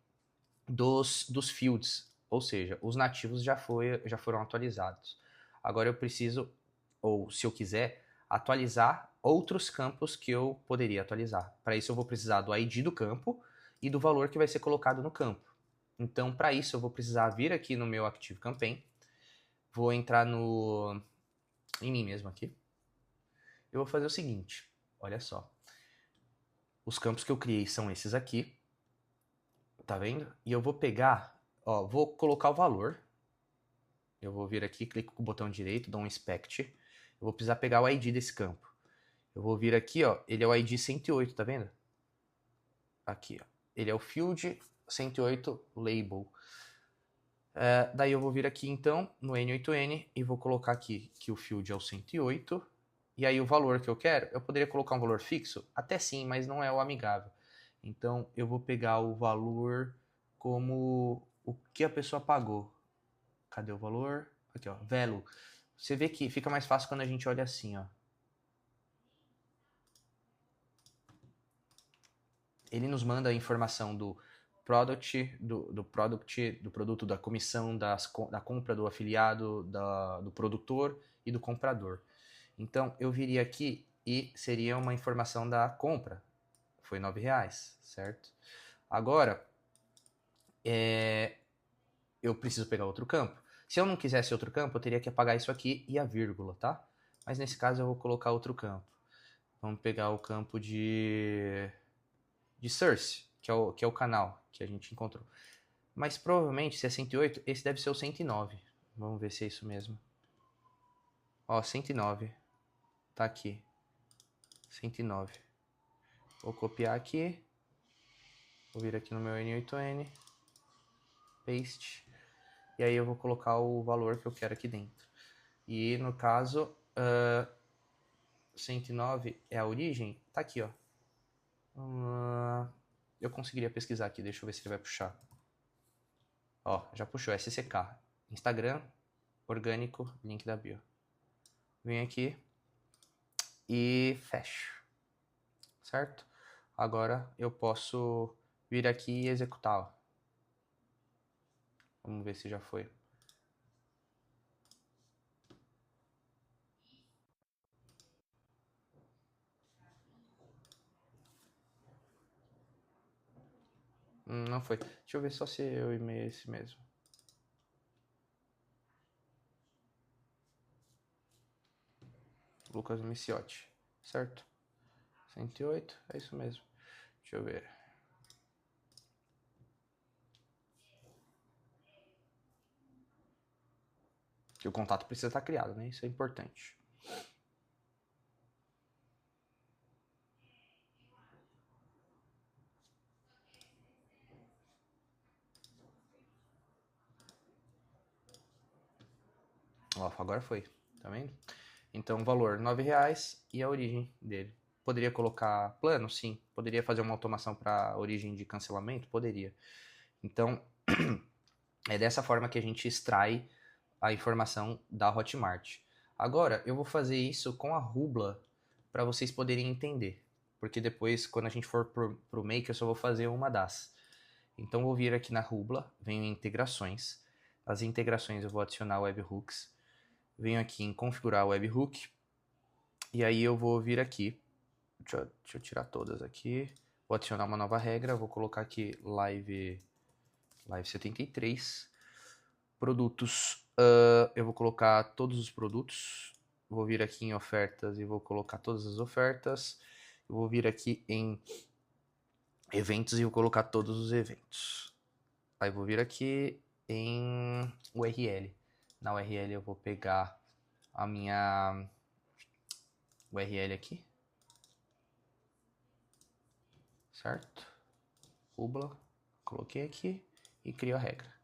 dos fields, ou seja, os nativos já foram atualizados. Agora eu preciso, ou se eu quiser, atualizar outros campos que eu poderia atualizar. Para isso eu vou precisar do ID do campo e do valor que vai ser colocado no campo. Então, para isso eu vou precisar vir aqui no meu ActiveCampaign, vou entrar em mim mesmo aqui. Eu vou fazer o seguinte, olha só. Os campos que eu criei são esses aqui. Tá vendo? E eu vou pegar, ó, vou colocar o valor. Eu vou vir aqui, clico com o botão direito, dou um inspect. Eu vou precisar pegar o ID desse campo. Eu vou vir aqui, ó, ele é o ID 108, tá vendo? Aqui, ó. Ele é o field 108 label. Daí eu vou vir aqui então no N8N e vou colocar aqui que o field é o 108. E aí o valor que eu quero, eu poderia colocar um valor fixo? Até sim, mas não é o amigável. Então eu vou pegar o valor como o que a pessoa pagou. Cadê o valor? Aqui, ó, value. Você vê que fica mais fácil quando a gente olha assim, ó. Ele nos manda a informação do product, do produto, da comissão, da compra do afiliado, do produtor e do comprador. Então, eu viria aqui e seria uma informação da compra. Foi R$9, certo? Agora, eu preciso pegar outro campo. Se eu não quisesse outro campo, eu teria que apagar isso aqui e a vírgula, tá? Mas nesse caso eu vou colocar outro campo. Vamos pegar o campo de source, que é o canal que a gente encontrou. Mas provavelmente, se é 108, esse deve ser o 109. Vamos ver se é isso mesmo. Ó, 109. Tá aqui. 109. Vou copiar aqui. Vou vir aqui no meu N8N. Paste. E aí eu vou colocar o valor que eu quero aqui dentro. E no caso, 109 é a origem. Tá aqui, ó. Eu conseguiria pesquisar aqui. Deixa eu ver se ele vai puxar. Ó, já puxou. SCK. Instagram, orgânico, link da bio. Venho aqui e fecho. Certo? Agora eu posso vir aqui e executá-lo. Vamos ver se já foi. Não foi. Deixa eu ver só se o e-mail é esse mesmo. Lucas Miciotti, certo? 108, é isso mesmo. Deixa eu ver. Que o contato precisa estar criado, né? Isso é importante. Ó, agora foi, tá vendo? Então, valor R$9 e a origem dele. Poderia colocar plano? Sim. Poderia fazer uma automação para origem de cancelamento? Poderia. Então, é dessa forma que a gente extrai a informação da Hotmart. Agora, eu vou fazer isso com a Rubla para vocês poderem entender. Porque depois, quando a gente for pro Make, eu só vou fazer uma das. Então, vou vir aqui na Rubla, venho em integrações. As integrações eu vou adicionar webhooks. Venho aqui em configurar webhook. E aí eu vou vir aqui. Deixa eu tirar todas aqui. Vou adicionar uma nova regra. Vou colocar aqui live 73. Produtos. Eu vou colocar todos os produtos. Vou vir aqui em ofertas e vou colocar todas as ofertas. Eu vou vir aqui em eventos e vou colocar todos os eventos. Aí vou vir aqui em URL. Na URL eu vou pegar a minha URL aqui. Certo? Rubla, coloquei aqui e crio a regra.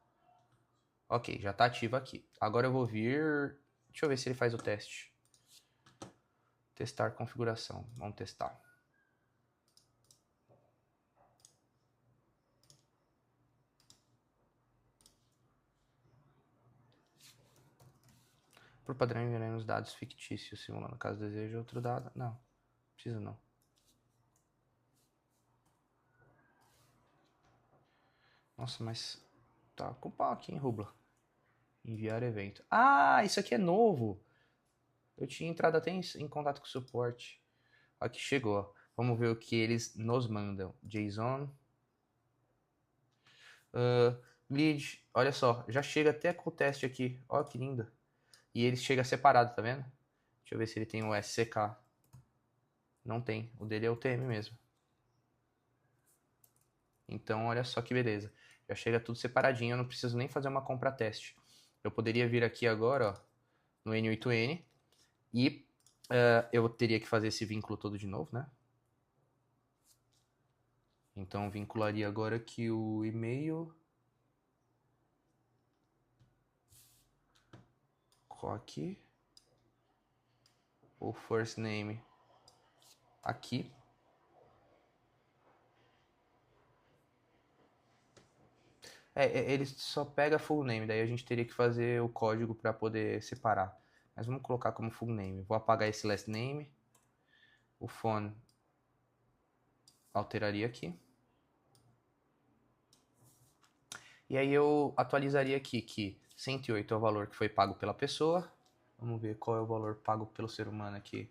Ok, já está ativo aqui. Agora eu vou vir... Deixa eu ver se ele faz o teste. Testar configuração. Vamos testar. Por padrão, enviaremos dados fictícios, simulando caso deseje outro dado. Não, precisa não. Nossa, mas tá com pau aqui, hein, Rubla? Enviar evento. Ah, isso aqui é novo. Eu tinha entrado até em contato com o suporte. Aqui chegou. Vamos ver o que eles nos mandam. JSON. Lead. Olha só, já chega até com o teste aqui. Olha que lindo. E ele chega separado, tá vendo? Deixa eu ver se ele tem o SCK. Não tem. O dele é o TM mesmo. Então, olha só que beleza. Já chega tudo separadinho. Eu não preciso nem fazer uma compra teste. Eu poderia vir aqui agora, ó, no N8N. E eu teria que fazer esse vínculo todo de novo, né? Então, vincularia agora aqui o e-mail. Aqui. O first name aqui. Ele só pega full name, daí a gente teria que fazer o código para poder separar. Mas vamos colocar como full name. Vou apagar esse last name. O phone alteraria aqui. E aí eu atualizaria aqui que 108 é o valor que foi pago pela pessoa. Vamos ver qual é o valor pago pelo ser humano aqui.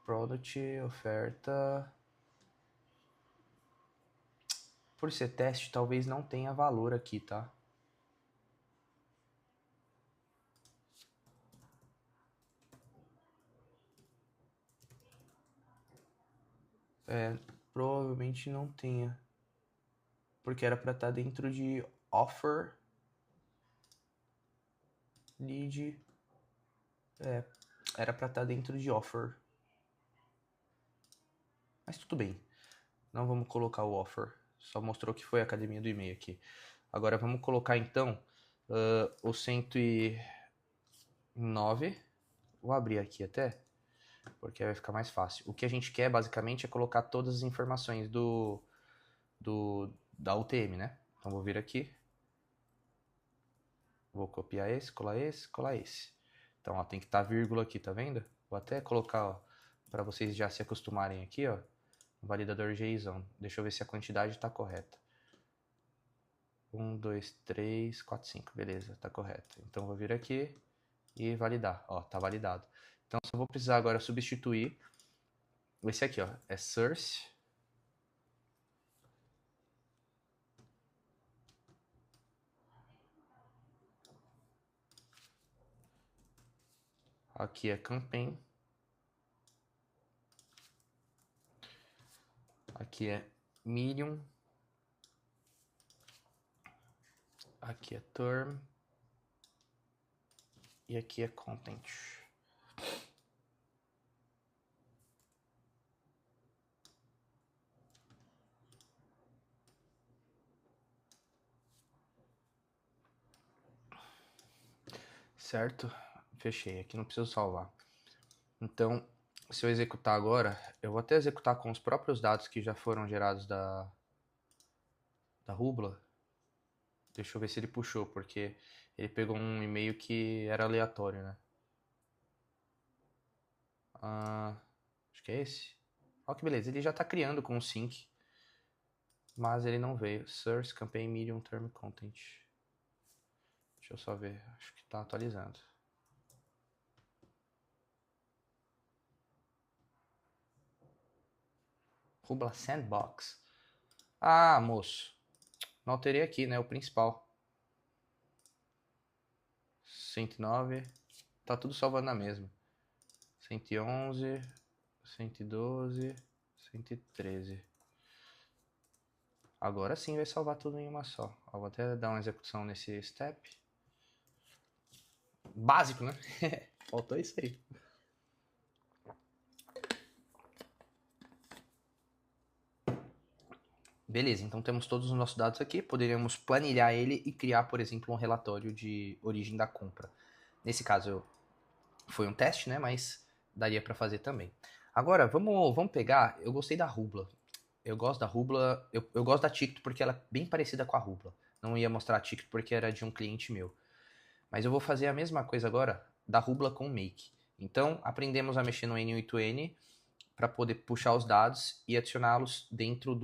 Product, oferta. Por ser teste, talvez não tenha valor aqui, tá? Provavelmente não tenha. Porque era para estar dentro de offer, lead. Era para estar dentro de offer. Mas tudo bem. Não vamos colocar o offer. Só mostrou que foi a academia do e-mail aqui. Agora vamos colocar então o 109. Vou abrir aqui até, porque vai ficar mais fácil. O que a gente quer basicamente é colocar todas as informações da UTM, né? Então vou vir aqui. Vou copiar esse, colar esse, colar esse. Então ó, tem que estar vírgula aqui, tá vendo? Vou até colocar para vocês já se acostumarem aqui, ó. Validador JSON. Deixa eu ver se a quantidade está correta. 1, 2, 3, 4, 5. Beleza, está correto. Então vou vir aqui e validar. Ó, tá validado. Então só vou precisar agora substituir esse aqui, ó. É source. Aqui é campaign. Aqui é medium. Aqui é term. E aqui é content. Certo? Fechei. Aqui não preciso salvar. Então, se eu executar agora, eu vou até executar com os próprios dados que já foram gerados da Rubla. Deixa eu ver se ele puxou, porque ele pegou um e-mail que era aleatório, né? Acho que é esse. Olha que beleza, ele já está criando com o sync, mas ele não veio. Source, campaign, medium, term, content. Deixa eu só ver, acho que está atualizando. Rubla Sandbox. Ah, moço. Não alterei aqui, né? O principal. 109. Tá tudo salvando na mesma. 111, 112, 113. Agora sim vai salvar tudo em uma só. Ó, vou até dar uma execução nesse step. Básico, né? Faltou isso aí. Beleza, então temos todos os nossos dados aqui, poderíamos planilhar ele e criar, por exemplo, um relatório de origem da compra. Nesse caso, foi um teste, né? Mas daria para fazer também. Agora, vamos pegar. Eu gostei da Rubla. Eu gosto da Rubla. Eu gosto da Ticto porque ela é bem parecida com a Rubla. Não ia mostrar a Ticto porque era de um cliente meu. Mas eu vou fazer a mesma coisa agora da Rubla com o Make. Então, aprendemos a mexer no N8N para poder puxar os dados e adicioná-los dentro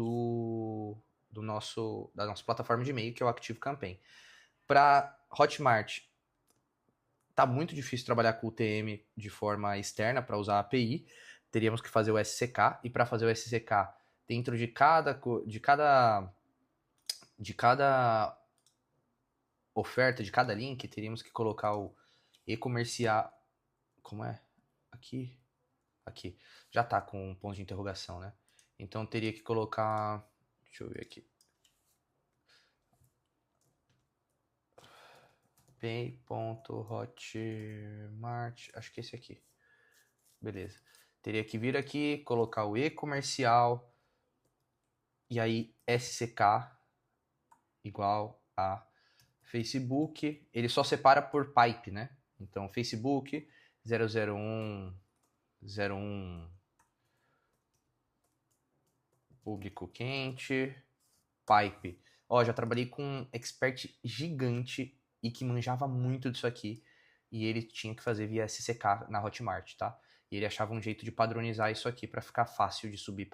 da nossa plataforma de e-mail, que é o ActiveCampaign. Para Hotmart, tá muito difícil trabalhar com o UTM de forma externa para usar a API. Teríamos que fazer o SCK, e para fazer o SCK dentro de cada oferta, de cada link, teríamos que colocar o e-comercial. Como é? Aqui. Aqui. Já tá com um ponto de interrogação, né? Então teria que colocar. Deixa eu ver aqui. Pay.hotmart. Acho que é esse aqui. Beleza. Teria que vir aqui, colocar o e-comercial. E aí SCK igual a Facebook. Ele só separa por pipe, né? Então Facebook 001 público quente, pipe. Ó, já trabalhei com um expert gigante e que manjava muito disso aqui. E ele tinha que fazer via SCK na Hotmart, tá? E ele achava um jeito de padronizar isso aqui para ficar fácil de subir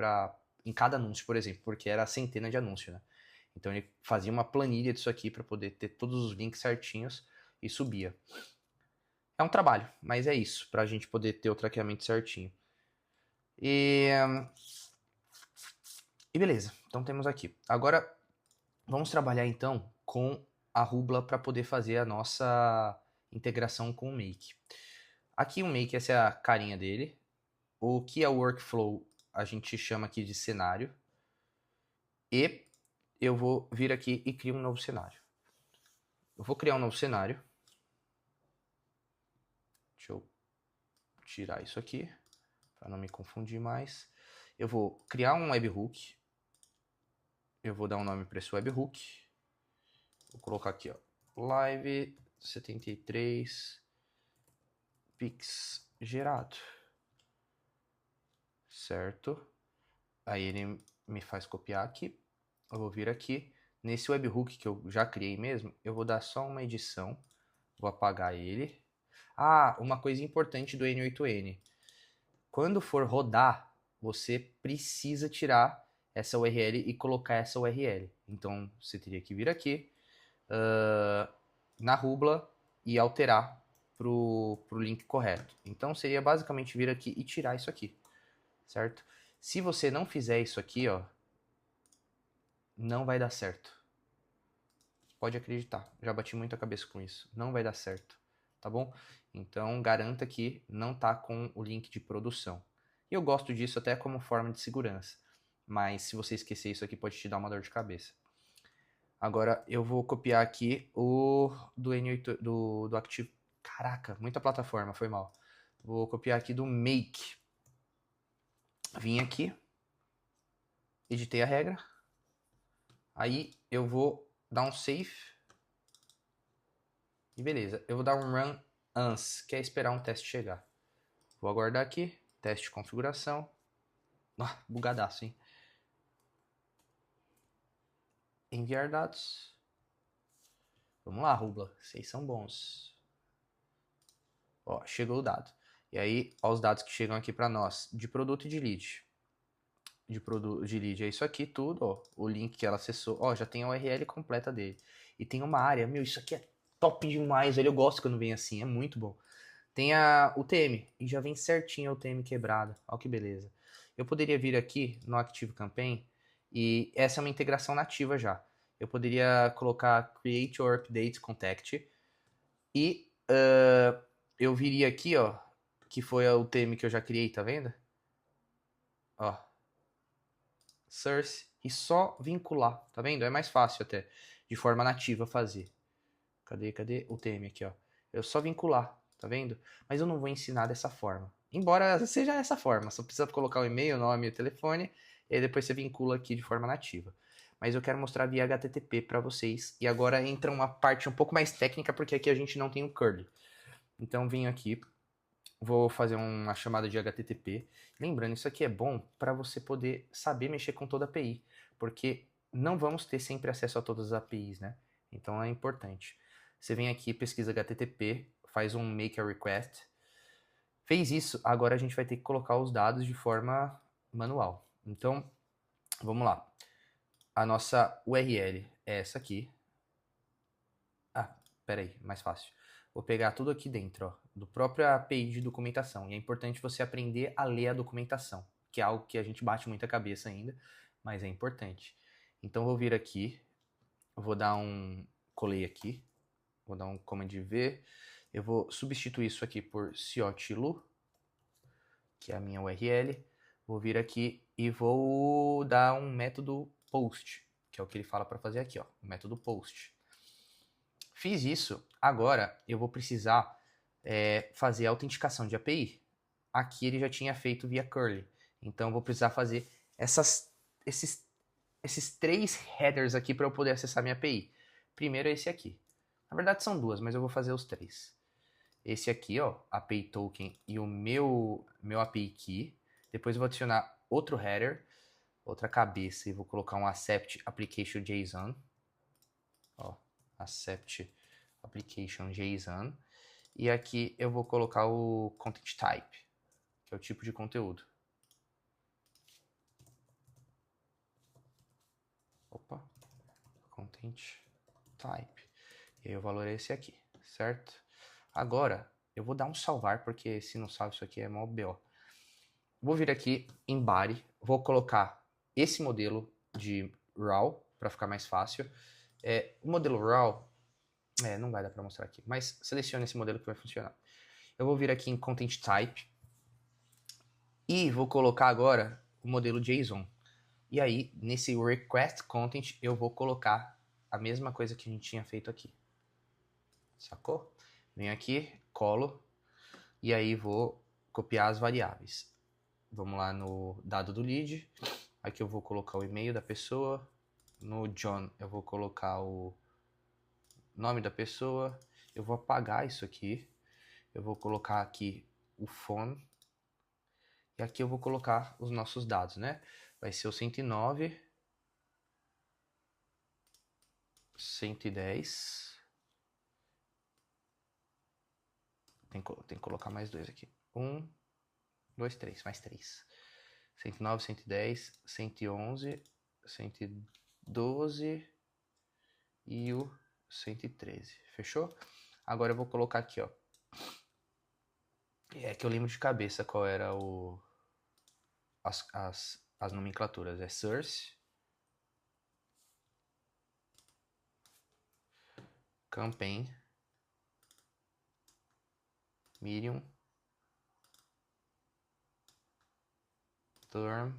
em cada anúncio, por exemplo, porque era centena de anúncio, né? Então ele fazia uma planilha disso aqui para poder ter todos os links certinhos e subia. É um trabalho, mas é isso, para a gente poder ter o traqueamento certinho. E beleza, então temos aqui. Agora vamos trabalhar então com a Rubla para poder fazer a nossa integração com o Make. Aqui o Make, essa é a carinha dele. O que é o workflow a gente chama aqui de cenário. E eu vou vir aqui e criar um novo cenário. Eu vou criar um novo cenário. Deixa eu tirar isso aqui para não me confundir mais. Eu vou criar um webhook. Eu vou dar um nome para esse webhook. Vou colocar aqui, ó, live 73 pix gerado. Certo? Aí ele me faz copiar aqui. Eu vou vir aqui. Nesse webhook que eu já criei mesmo, eu vou dar só uma edição. Vou apagar ele. Ah, uma coisa importante do N8N. Quando for rodar, você precisa tirar essa URL e colocar essa URL. Então, você teria que vir aqui na Rubla e alterar pro link correto. Então, seria basicamente vir aqui e tirar isso aqui, certo? Se você não fizer isso aqui, ó, não vai dar certo. Pode acreditar, já bati muito a cabeça com isso. Não vai dar certo, tá bom? Então, garanta que não tá com o link de produção. E eu gosto disso até como forma de segurança. Mas se você esquecer isso aqui, pode te dar uma dor de cabeça. Agora, eu vou copiar aqui o do N8, do Active. Caraca, muita plataforma, foi mal. Vou copiar aqui do Make. Vim aqui. Editei a regra. Aí, eu vou dar um save. E beleza, eu vou dar um run ans, que é esperar um teste chegar. Vou aguardar aqui, teste de configuração. Ah, bugadaço, hein? Enviar dados. Vamos lá, Rubla, vocês são bons. Ó, chegou o dado. E aí, ó, os dados que chegam aqui para nós, de produto e de lead. De lead é isso aqui tudo, ó, o link que ela acessou. Ó, já tem a URL completa dele. E tem uma área, meu, isso aqui é top demais, velho. Eu gosto quando vem assim, é muito bom. Tem a UTM, e já vem certinho a UTM quebrada. Olha que beleza. Eu poderia vir aqui no ActiveCampaign, e essa é uma integração nativa já. Eu poderia colocar Create or Update Contact, e eu viria aqui, ó, que foi a UTM que eu já criei, tá vendo? Ó, source, e só vincular, tá vendo? É mais fácil até, de forma nativa fazer. Cadê o UTM aqui, ó? Eu só vincular, tá vendo? Mas eu não vou ensinar dessa forma. Embora seja essa forma, só precisa colocar o e-mail, o nome e o telefone, e aí depois você vincula aqui de forma nativa. mas eu quero mostrar via HTTP para vocês. E agora entra uma parte um pouco mais técnica, porque aqui a gente não tem o curly. Então venho aqui, vou fazer uma chamada de HTTP. Lembrando, isso aqui é bom para você poder saber mexer com toda a API, porque não vamos ter sempre acesso a todas as APIs, né? Então é importante. Você vem aqui, pesquisa HTTP, faz um make a request. Fez isso, agora a gente vai ter que colocar os dados de forma manual. Então, vamos lá. A nossa URL é essa aqui. Ah, peraí, mais fácil. Vou pegar tudo aqui dentro, ó, do próprio API de documentação. E é importante você aprender a ler a documentação, que é algo que a gente bate muita cabeça ainda, mas é importante. Então, vou vir aqui, vou dar um colei aqui, vou dar um command V, eu vou substituir isso aqui por ciotilo, que é a minha URL. Vou vir aqui e vou dar um método post, que é o que ele fala para fazer aqui, ó, o método post. Fiz isso, agora eu vou precisar fazer a autenticação de API. Aqui ele já tinha feito via curly, então eu vou precisar fazer esses 3 headers aqui para eu poder acessar minha API. Primeiro é esse aqui. Na verdade são 2, mas eu vou fazer os 3. Esse aqui, ó, API token e o meu API key. Depois eu vou adicionar outro header, outra cabeça, e vou colocar um accept application JSON. Ó, accept application JSON. E aqui eu vou colocar o content type, que é o tipo de conteúdo. Opa, content type. E aí o valor é esse aqui, certo? Agora, eu vou dar um salvar, porque se não salva isso aqui é mó BO. Vou vir aqui em body, vou colocar esse modelo de RAW, para ficar mais fácil. O modelo RAW, não vai dar para mostrar aqui, mas selecione esse modelo que vai funcionar. Eu vou vir aqui em Content Type e vou colocar agora o modelo JSON. E aí, nesse Request Content, eu vou colocar a mesma coisa que a gente tinha feito aqui. Sacou? Venho aqui, colo, e aí vou copiar as variáveis. Vamos lá no dado do lead. Aqui eu vou colocar o e-mail da pessoa. No John eu vou colocar o nome da pessoa. Eu vou apagar isso aqui. Eu vou colocar aqui o phone. E aqui eu vou colocar os nossos dados, né? Vai ser o 109, 110. Tem que colocar mais 2 aqui. 1, 2, 3, mais 3. 109, 110, 111, 112 e o 113. Fechou? Agora eu vou colocar aqui, ó. É que eu lembro de cabeça qual era as nomenclaturas. É source, campaign, medium, term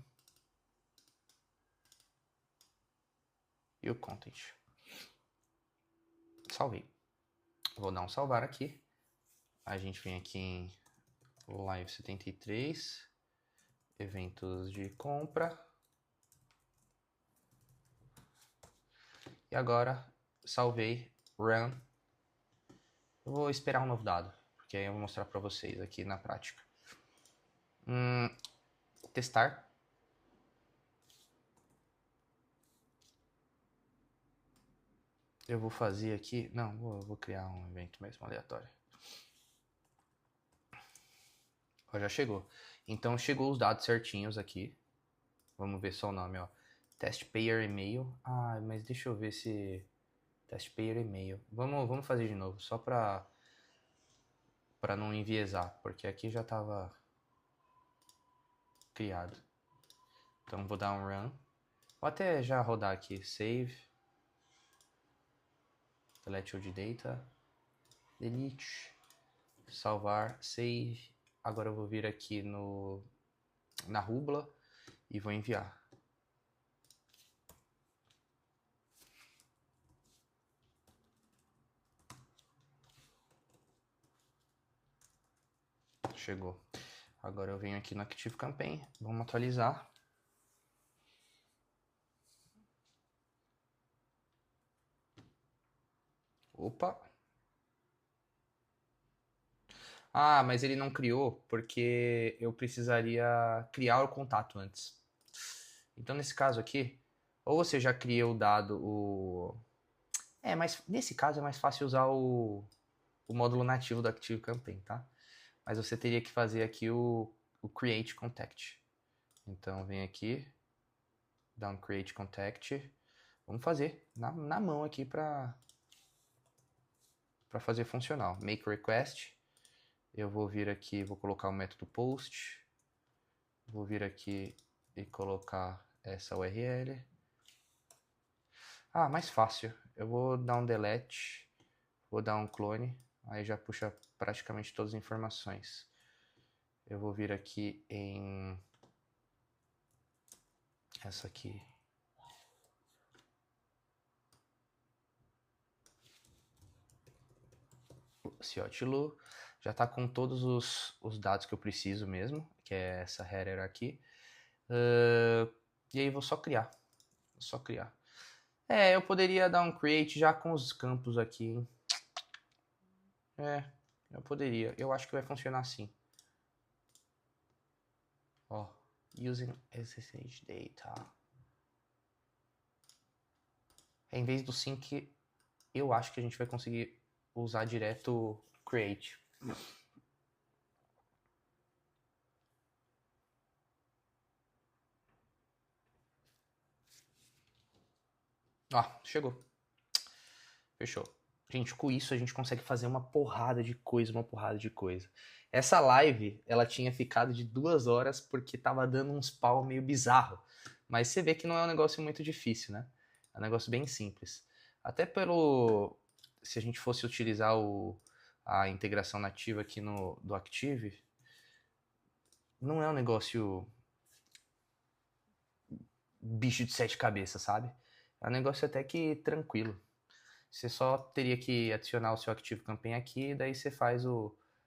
e o content. Salvei. Vou dar um salvar aqui. A gente vem aqui em Live 73, eventos de compra. E agora, salvei, run. Eu vou esperar um novo dado, porque aí eu vou mostrar para vocês aqui na prática. Testar. Eu vou fazer aqui... Não, vou criar um evento mesmo aleatório. Ó, já chegou. Então chegou os dados certinhos aqui. Vamos ver só o nome, ó. Test payer e-mail. Ah, mas deixa eu ver se... Test payer e-mail. Vamos fazer de novo, só para não enviesar, porque aqui já estava criado. Então vou dar um run. Vou até já rodar aqui. Save. Delete old data. Delete. Salvar. Save. Agora eu vou vir aqui na rubla e vou enviar. Chegou. Agora eu venho aqui no Active Campaign. Vamos atualizar. Opa. Ah, mas ele não criou porque eu precisaria criar o contato antes. Então, nesse caso aqui, ou você já cria o dado, mas nesse caso é mais fácil usar o módulo nativo do ActiveCampaign, tá? Mas você teria que fazer aqui o Create Contact. Então, vem aqui, dá um Create Contact. Vamos fazer na mão aqui para fazer funcional. Make Request. Eu vou vir aqui, vou colocar o método post. Vou vir aqui e colocar essa URL. Ah, mais fácil. Eu vou dar um delete, vou dar um clone, aí já puxa praticamente todas as informações. Eu vou vir aqui em essa aqui. Ciotlu. Já está com todos os dados que eu preciso mesmo, que é essa header aqui. E aí vou só criar. Só criar. Eu poderia dar um create já com os campos aqui, hein? Eu poderia. Eu acho que vai funcionar assim. Ó, using SSH data. Em vez do sync, eu acho que a gente vai conseguir usar direto create. Ó, chegou. Fechou. Gente, com isso a gente consegue fazer uma porrada de coisa, Essa live, ela tinha ficado de 2 horas porque tava dando uns pau meio bizarro. Mas você vê que não é um negócio muito difícil, né? É um negócio bem simples. Até se a gente fosse utilizar a integração nativa aqui do Active, não é um negócio bicho de 7 cabeças, sabe? É um negócio até que tranquilo. Você só teria que adicionar o seu ActiveCampaign aqui e daí você faz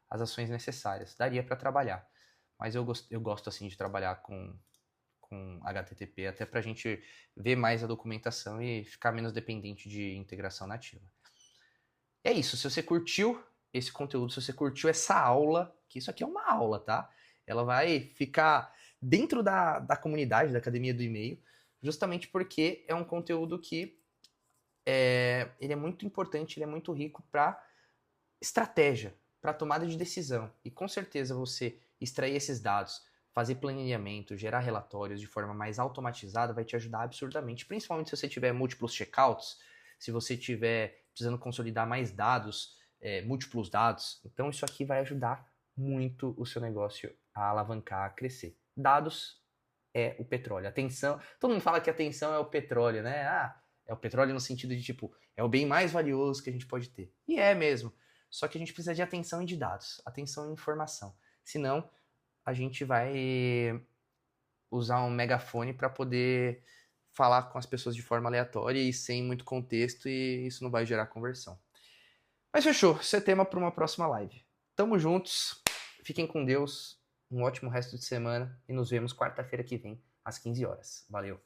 as ações necessárias. Daria para trabalhar. Mas eu gosto assim de trabalhar com HTTP até para a gente ver mais a documentação e ficar menos dependente de integração nativa. É isso. Se você curtiu esse conteúdo, se você curtiu essa aula, que isso aqui é uma aula, tá? Ela vai ficar dentro da comunidade, da Academia do E-mail, justamente porque é um conteúdo que ele é muito importante, ele é muito rico para estratégia, para tomada de decisão. E com certeza você extrair esses dados, fazer planejamento, gerar relatórios de forma mais automatizada vai te ajudar absurdamente, principalmente se você tiver múltiplos checkouts, se você tiver precisando consolidar mais dados, múltiplos dados. Então isso aqui vai ajudar muito o seu negócio a alavancar, a crescer. Dados é o petróleo. Atenção, todo mundo fala que atenção é o petróleo, né? É o petróleo no sentido de, tipo, é o bem mais valioso que a gente pode ter. E é mesmo. Só que a gente precisa de atenção e de dados, atenção e informação. Senão, a gente vai usar um megafone para poder falar com as pessoas de forma aleatória e sem muito contexto, e isso não vai gerar conversão. Mas fechou, isso é tema para uma próxima live. Tamo juntos, fiquem com Deus, um ótimo resto de semana e nos vemos quarta-feira que vem, às 15 horas. Valeu!